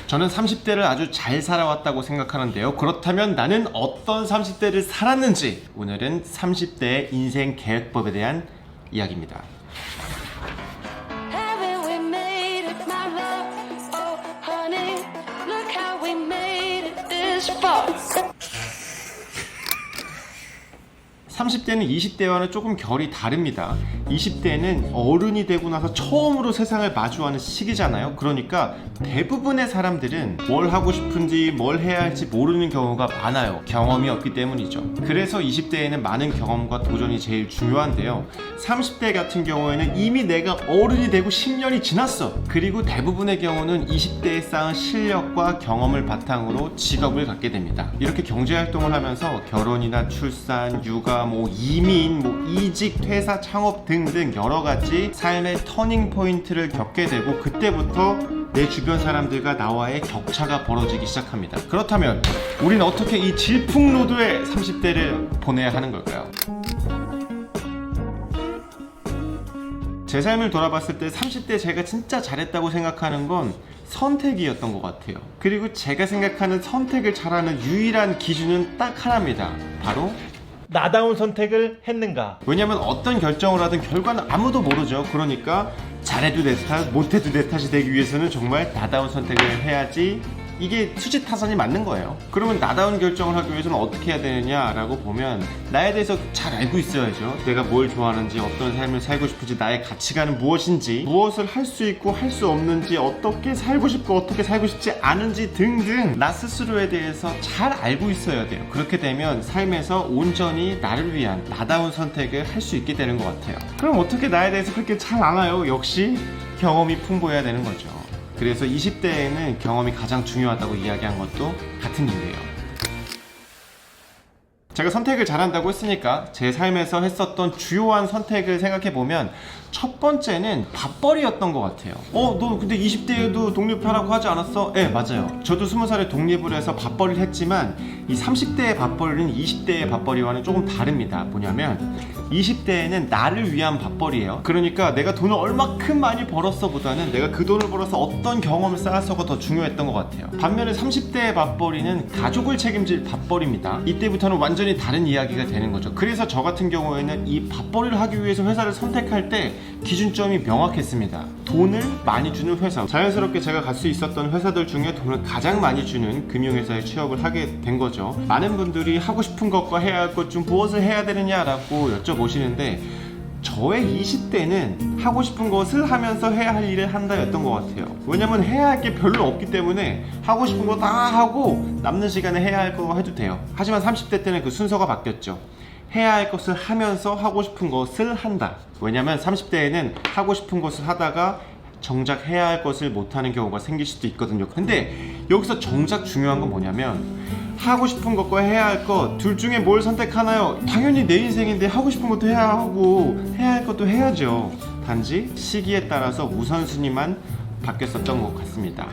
저는 30대를 아주 잘 살아왔다고 생각하는데요. 그렇다면 나는 어떤 30대를 살았는지, 오늘은 30대의 인생 계획법에 대한 이야기입니다. Haven't we made it, my love? Oh, honey, look how we made it this far. 30대는 20대와는 조금 결이 다릅니다. 20대는 어른이 되고 나서 처음으로 세상을 마주하는 시기잖아요. 그러니까 대부분의 사람들은 뭘 하고 싶은지 뭘 해야 할지 모르는 경우가 많아요. 경험이 없기 때문이죠. 그래서 20대에는 많은 경험과 도전이 제일 중요한데요. 30대 같은 경우에는 이미 내가 어른이 되고 10년이 지났어. 그리고 대부분의 경우는 20대에 쌓은 실력과 경험을 바탕으로 직업을 갖게 됩니다. 이렇게 경제활동을 하면서 결혼이나 출산, 육아, 이민, 이직, 퇴사, 창업 등등 여러가지 삶의 터닝 포인트를 겪게 되고, 그때부터 내 주변 사람들과 나와의 격차가 벌어지기 시작합니다. 그렇다면 우린 어떻게 이 질풍노도의 30대를 보내야 하는 걸까요? 제 삶을 돌아봤을 때 30대 제가 진짜 잘했다고 생각하는 건 선택이었던 것 같아요. 그리고 제가 생각하는 선택을 잘하는 유일한 기준은 딱 하나입니다. 바로 나다운 선택을 했는가? 왜냐면 어떤 결정을 하든 결과는 아무도 모르죠. 그러니까 잘해도 내 탓, 못해도 내 탓이 되기 위해서는 정말 나다운 선택을 해야지 이게 수지타산이 맞는 거예요. 그러면 나다운 결정을 하기 위해서는 어떻게 해야 되느냐라고 보면, 나에 대해서 잘 알고 있어야죠. 내가 뭘 좋아하는지, 어떤 삶을 살고 싶은지, 나의 가치관은 무엇인지, 무엇을 할 수 있고 할 수 없는지, 어떻게 살고 싶고 어떻게 살고 싶지 않은지 등등 나 스스로에 대해서 잘 알고 있어야 돼요. 그렇게 되면 삶에서 온전히 나를 위한 나다운 선택을 할 수 있게 되는 것 같아요. 그럼 어떻게 나에 대해서 그렇게 잘 알아요? 역시 경험이 풍부해야 되는 거죠. 그래서 20대에는 경험이 가장 중요하다고 이야기한 것도 같은 이유예요. 제가 선택을 잘한다고 했으니까 제 삶에서 했었던 주요한 선택을 생각해보면, 첫 번째는 밥벌이였던 것 같아요. 너 근데 20대에도 독립하라고 하지 않았어? 네, 맞아요. 저도 20살에 독립을 해서 밥벌이를 했지만 이 30대의 밥벌이는 20대의 밥벌이와는 조금 다릅니다. 뭐냐면 20대에는 나를 위한 밥벌이에요. 그러니까 내가 돈을 얼마큼 많이 벌었어 보다는 내가 그 돈을 벌어서 어떤 경험을 쌓았어가 더 중요했던 것 같아요. 반면에 30대의 밥벌이는 가족을 책임질 밥벌이입니다. 이때부터는 완전히 다른 이야기가 되는 거죠. 그래서 저 같은 경우에는 이 밥벌이를 하기 위해서 회사를 선택할 때 기준점이 명확했습니다. 돈을 많이 주는 회사, 자연스럽게 제가 갈 수 있었던 회사들 중에 돈을 가장 많이 주는 금융회사에 취업을 하게 된 거죠. 많은 분들이 하고 싶은 것과 해야 할 것 중 무엇을 해야 되느냐라고 여쭤보시는데, 저의 20대는 하고 싶은 것을 하면서 해야 할 일을 한다였던 것 같아요. 왜냐면 해야 할 게 별로 없기 때문에 하고 싶은 거 다 하고 남는 시간에 해야 할 거 해도 돼요. 하지만 30대 때는 그 순서가 바뀌었죠. 해야 할 것을 하면서 하고 싶은 것을 한다. 왜냐면 30대에는 하고 싶은 것을 하다가 정작 해야 할 것을 못하는 경우가 생길 수도 있거든요. 근데 여기서 정작 중요한 건 뭐냐면, 하고 싶은 것과 해야 할 것 둘 중에 뭘 선택하나요? 당연히 내 인생인데 하고 싶은 것도 해야 하고 해야 할 것도 해야죠. 단지 시기에 따라서 우선순위만 바뀌었었던 것 같습니다.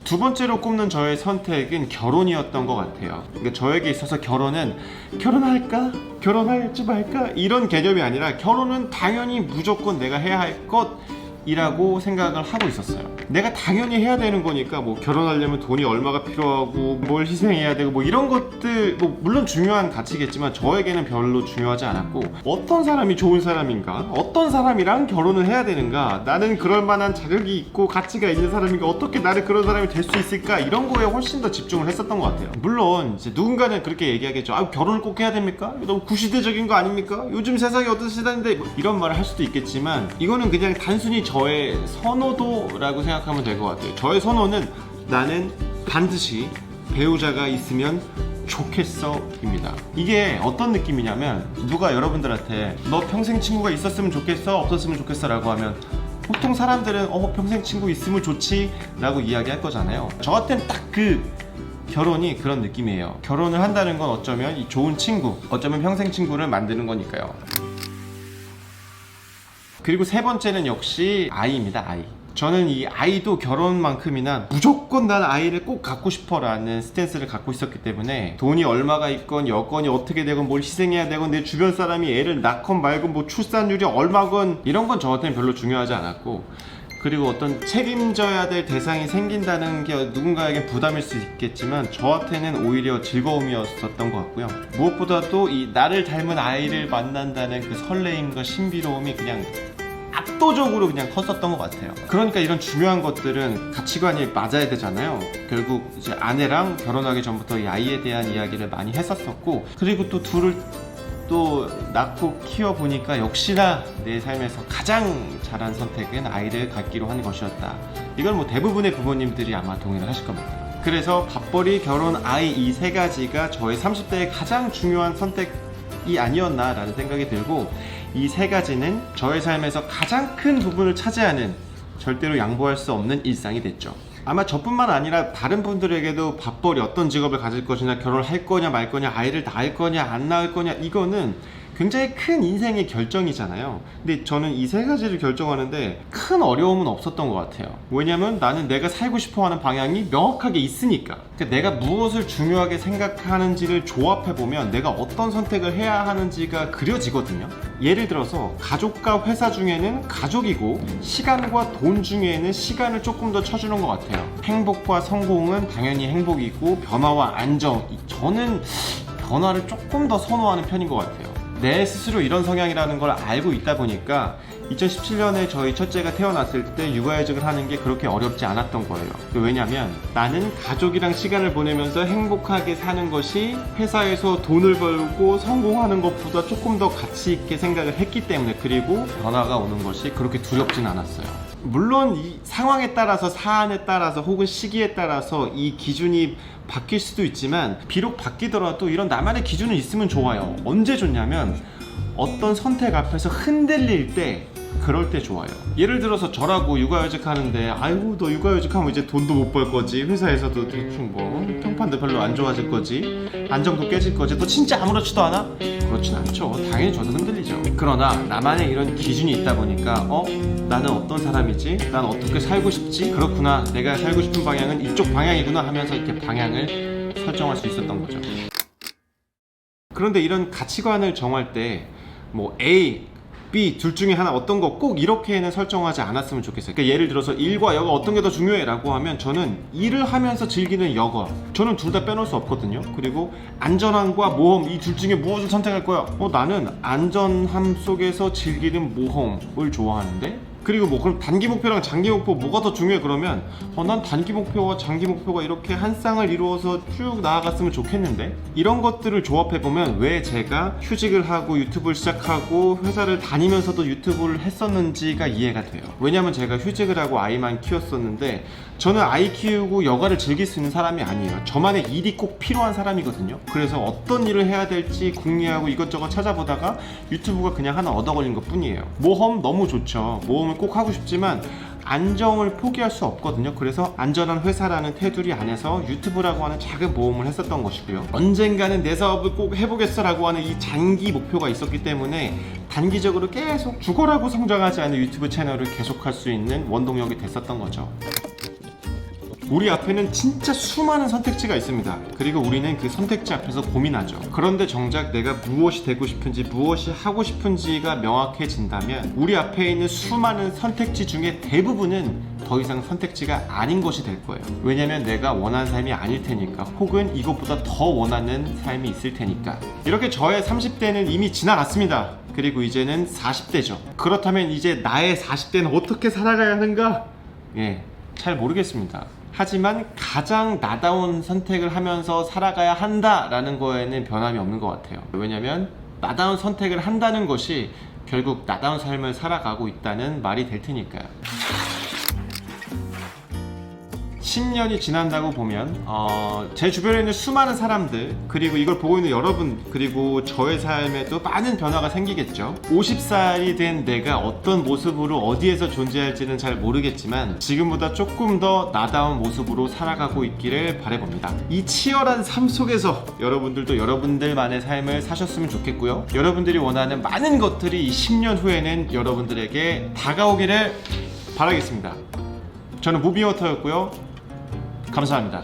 두 번째로 꼽는 저의 선택은 결혼이었던 것 같아요. 그러니까 저에게 있어서 결혼은 결혼할까? 결혼할지 말까? 이런 개념이 아니라 결혼은 당연히 무조건 내가 해야 할 것이라고 생각을 하고 있었어요. 내가 당연히 해야 되는 거니까, 결혼하려면 돈이 얼마가 필요하고 뭘 희생해야 되고 이런 것들 물론 중요한 가치겠지만 저에게는 별로 중요하지 않았고, 어떤 사람이 좋은 사람인가, 어떤 사람이랑 결혼을 해야 되는가, 나는 그럴 만한 자격이 있고 가치가 있는 사람인가, 어떻게 나를 그런 사람이 될 수 있을까, 이런 거에 훨씬 더 집중을 했었던 것 같아요. 물론 이제 누군가는 그렇게 얘기하겠죠. 결혼을 꼭 해야 됩니까? 너무 구시대적인 거 아닙니까? 요즘 세상이 어떤 시대인데, 이런 말을 할 수도 있겠지만, 이거는 그냥 단순히 저의 선호도라고 생각하면 될 것 같아요. 저의 선호는 나는 반드시 배우자가 있으면 좋겠어 입니다. 이게 어떤 느낌이냐면, 누가 여러분들한테 너 평생 친구가 있었으면 좋겠어? 없었으면 좋겠어? 라고 하면 보통 사람들은 평생 친구 있으면 좋지 라고 이야기할 거잖아요. 저한테는 딱 그 결혼이 그런 느낌이에요. 결혼을 한다는 건 어쩌면 이 좋은 친구, 어쩌면 평생 친구를 만드는 거니까요. 그리고 세 번째는 역시 아이입니다. 아이. 저는 이 아이도 결혼만큼이나 무조건 난 아이를 꼭 갖고 싶어 라는 스탠스를 갖고 있었기 때문에, 돈이 얼마가 있건 여건이 어떻게 되건 뭘 희생해야 되건 내 주변 사람이 애를 낳건 말건 출산율이 얼마건 이런 건 저한테는 별로 중요하지 않았고, 그리고 어떤 책임져야 될 대상이 생긴다는 게 누군가에게 부담일 수 있겠지만 저한테는 오히려 즐거움이었었던 것 같고요. 무엇보다도 이 나를 닮은 아이를 만난다는 그 설레임과 신비로움이 그냥 압도적으로 그냥 컸었던 것 같아요. 그러니까 이런 중요한 것들은 가치관이 맞아야 되잖아요. 결국 이제 아내랑 결혼하기 전부터 이 아이에 대한 이야기를 많이 했었었고, 그리고 또 둘을 또 낳고 키워보니까 역시나 내 삶에서 가장 잘한 선택은 아이를 갖기로 한 것이었다. 이걸 뭐 대부분의 부모님들이 아마 동의를 하실 겁니다. 그래서 밥벌이, 결혼, 아이 이 세 가지가 저의 30대의 가장 중요한 선택이 아니었나라는 생각이 들고, 이 세 가지는 저의 삶에서 가장 큰 부분을 차지하는, 절대로 양보할 수 없는 일상이 됐죠. 아마 저뿐만 아니라 다른 분들에게도 밥벌이, 어떤 직업을 가질 것이냐, 결혼을 할 거냐 말 거냐, 아이를 낳을 거냐 안 낳을 거냐, 이거는 굉장히 큰 인생의 결정이잖아요. 근데 저는 이 세 가지를 결정하는데 큰 어려움은 없었던 것 같아요. 왜냐면 나는 내가 살고 싶어하는 방향이 명확하게 있으니까. 그러니까 내가 무엇을 중요하게 생각하는지를 조합해보면 내가 어떤 선택을 해야 하는지가 그려지거든요. 예를 들어서 가족과 회사 중에는 가족이고, 시간과 돈 중에는 시간을 조금 더 쳐주는 것 같아요. 행복과 성공은 당연히 행복이고, 변화와 안정, 저는 변화를 조금 더 선호하는 편인 것 같아요. 내 스스로 이런 성향이라는 걸 알고 있다 보니까 2017년에 저희 첫째가 태어났을 때 육아휴직을 하는 게 그렇게 어렵지 않았던 거예요. 왜냐면 나는 가족이랑 시간을 보내면서 행복하게 사는 것이 회사에서 돈을 벌고 성공하는 것보다 조금 더 가치 있게 생각을 했기 때문에, 그리고 변화가 오는 것이 그렇게 두렵진 않았어요. 물론 이 상황에 따라서, 사안에 따라서, 혹은 시기에 따라서 이 기준이 바뀔 수도 있지만, 비록 바뀌더라도 이런 나만의 기준은 있으면 좋아요. 언제 좋냐면 어떤 선택 앞에서 흔들릴 때, 그럴 때 좋아요. 예를 들어서 저라고 육아휴직 하는데, 아이고 너 육아휴직하면 이제 돈도 못 벌 거지, 회사에서도 대충 뭐 평판도 별로 안 좋아질 거지, 안정도 깨질 거지, 너 진짜 아무렇지도 않아? 그렇진 않죠. 당연히 저도 흔들리죠. 그러나 나만의 이런 기준이 있다 보니까 나는 어떤 사람이지? 난 어떻게 살고 싶지? 그렇구나, 내가 살고 싶은 방향은 이쪽 방향이구나 하면서 이렇게 방향을 설정할 수 있었던 거죠. 그런데 이런 가치관을 정할 때 뭐 A, B 둘 중에 하나, 어떤 거 꼭 이렇게는 설정하지 않았으면 좋겠어요. 그러니까 예를 들어서 일과 여가 어떤 게 더 중요해 라고 하면, 저는 일을 하면서 즐기는 여가, 저는 둘 다 빼놓을 수 없거든요. 그리고 안전함과 모험, 이 둘 중에 무엇을 선택할 거야? 나는 안전함 속에서 즐기는 모험을 좋아하는데, 그리고 뭐 그럼 단기 목표랑 장기 목표 뭐가 더 중요해? 그러면 난 단기 목표와 장기 목표가 이렇게 한 쌍을 이루어서 쭉 나아갔으면 좋겠는데, 이런 것들을 조합해보면 왜 제가 휴직을 하고 유튜브를 시작하고 회사를 다니면서도 유튜브를 했었는지가 이해가 돼요. 왜냐면 제가 휴직을 하고 아이만 키웠었는데, 저는 아이 키우고 여가를 즐길 수 있는 사람이 아니에요. 저만의 일이 꼭 필요한 사람이거든요. 그래서 어떤 일을 해야 될지 궁리하고 이것저것 찾아보다가 유튜브가 그냥 하나 얻어 걸린 것 뿐이에요. 모험 너무 좋죠. 모험을 꼭 하고 싶지만 안정을 포기할 수 없거든요. 그래서 안전한 회사라는 테두리 안에서 유튜브라고 하는 작은 모험을 했었던 것이고요. 언젠가는 내 사업을 꼭 해보겠어 라고 하는 이 장기 목표가 있었기 때문에 단기적으로 계속 죽어라고 성장하지 않은 유튜브 채널을 계속할 수 있는 원동력이 됐었던 거죠. 우리 앞에는 진짜 수많은 선택지가 있습니다. 그리고 우리는 그 선택지 앞에서 고민하죠. 그런데 정작 내가 무엇이 되고 싶은지, 무엇이 하고 싶은지가 명확해진다면 우리 앞에 있는 수많은 선택지 중에 대부분은 더 이상 선택지가 아닌 것이 될 거예요. 왜냐면 내가 원하는 삶이 아닐 테니까, 혹은 이것보다 더 원하는 삶이 있을 테니까. 이렇게 저의 30대는 이미 지나갔습니다. 그리고 이제는 40대죠. 그렇다면 이제 나의 40대는 어떻게 살아가야 하는가? 잘 모르겠습니다. 하지만 가장 나다운 선택을 하면서 살아가야 한다라는 거에는 변함이 없는 것 같아요. 왜냐면 나다운 선택을 한다는 것이 결국 나다운 삶을 살아가고 있다는 말이 될 테니까요. 10년이 지난다고 보면 제 주변에 있는 수많은 사람들, 그리고 이걸 보고 있는 여러분, 그리고 저의 삶에도 많은 변화가 생기겠죠. 50살이 된 내가 어떤 모습으로 어디에서 존재할지는 잘 모르겠지만 지금보다 조금 더 나다운 모습으로 살아가고 있기를 바라봅니다. 이 치열한 삶 속에서 여러분들도 여러분들만의 삶을 사셨으면 좋겠고요. 여러분들이 원하는 많은 것들이 이 10년 후에는 여러분들에게 다가오기를 바라겠습니다. 저는 무비워터였고요. 감사합니다.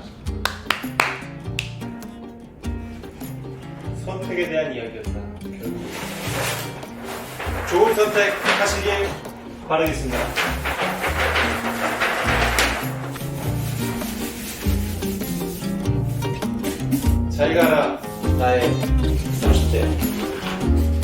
선택에 대한 이야기였다. 좋은 선택 하시길 바라겠습니다. 잘 가라 나의 30대.